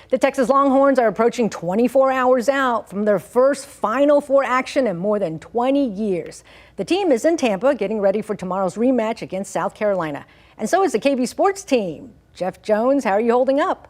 The Texas Longhorns are approaching 24 hours out from their first Final Four action in more than 20 years. The team is in Tampa getting ready for tomorrow's rematch against South Carolina. And so is the KVUE sports team. Jeff Jones, how are you holding up?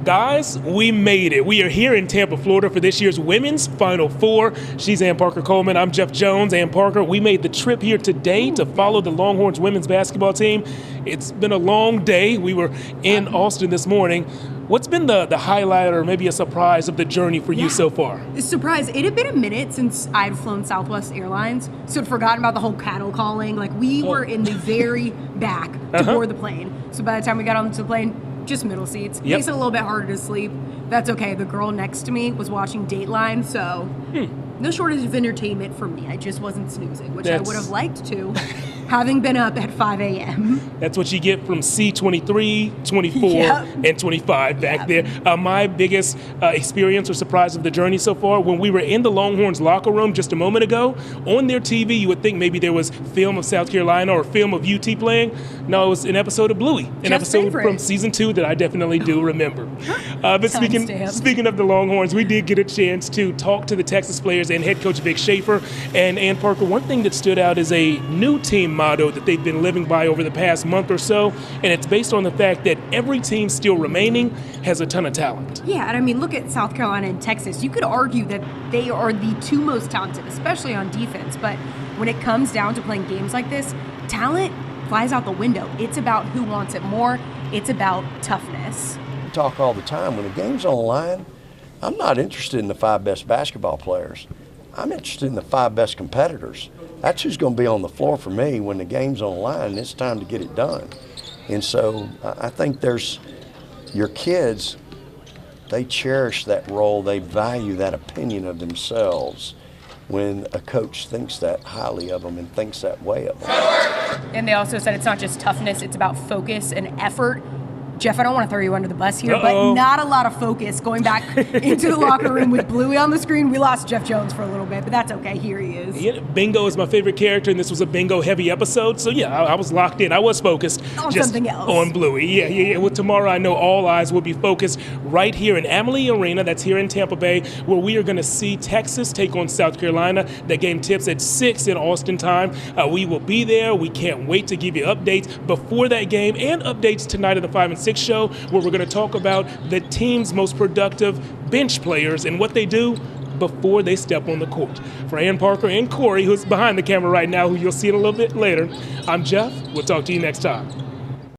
Guys, we made it. We are here in Tampa, Florida for this year's Women's Final Four. She's Ann Parker Coleman. I'm Jeff Jones. Ann Parker, we made the trip here today to follow the Longhorns women's basketball team. It's been a long day. We were in Austin this morning. What's been the highlight or maybe a surprise of the journey for you so far? Surprise. It had been a minute since I'd flown Southwest Airlines, so I'd forgotten about the whole cattle calling. Like, we were in the very back to board the plane. So by the time we got onto the plane, just middle seats. Makes it a little bit harder to sleep. That's okay. The girl next to me was watching Dateline, so no shortage of entertainment for me. I just wasn't snoozing, which I would have liked to, having been up at 5 a.m. That's what you get from C23, 24, and 25 back there. My biggest experience or surprise of the journey so far, when we were in the Longhorns locker room just a moment ago, on their TV, you would think maybe there was film of South Carolina or film of UT playing. No, it was an episode of Bluey, an episode from season 2 that I definitely do remember. But speaking of the Longhorns, we did get a chance to talk to the Texas players and head coach Vic Schaefer. And Ann Parker, one thing that stood out is a new team motto that they've been living by over the past month or so, and it's based on the fact that every team still remaining has a ton of talent. Yeah, and I mean, look at South Carolina and Texas. You could argue that they are the two most talented, especially on defense, but when it comes down to playing games like this, talent flies out the window. It's about who wants it more. It's about toughness. We talk all the time, when the game's on the line, I'm not interested in the 5 best basketball players. I'm interested in the 5 best competitors. That's who's going to be on the floor for me when the game's on the line and it's time to get it done. And so I think there's your kids, they cherish that role, they value that opinion of themselves when a coach thinks that highly of them and thinks that way of them. And they also said it's not just toughness, it's about focus and effort. Jeff, I don't want to throw you under the bus here, but not a lot of focus going back into the locker room with Bluey on the screen. We lost Jeff Jones for a little bit, but that's okay. Here he is. Yeah, Bingo is my favorite character, and this was a Bingo-heavy episode. So, yeah, I was locked in. I was focused on just something else. On Bluey. Yeah. Well, tomorrow I know all eyes will be focused right here in Amalie Arena. That's here in Tampa Bay, where we are going to see Texas take on South Carolina. That game tips at 6 in Austin time. We will be there. We can't wait to give you updates before that game and updates tonight at the 5 and 6 show, where we're going to talk about the team's most productive bench players and what they do before they step on the court. For Ann Parker and Corey, who's behind the camera right now, who you'll see in a little bit later, I'm Jeff. We'll talk to you next time.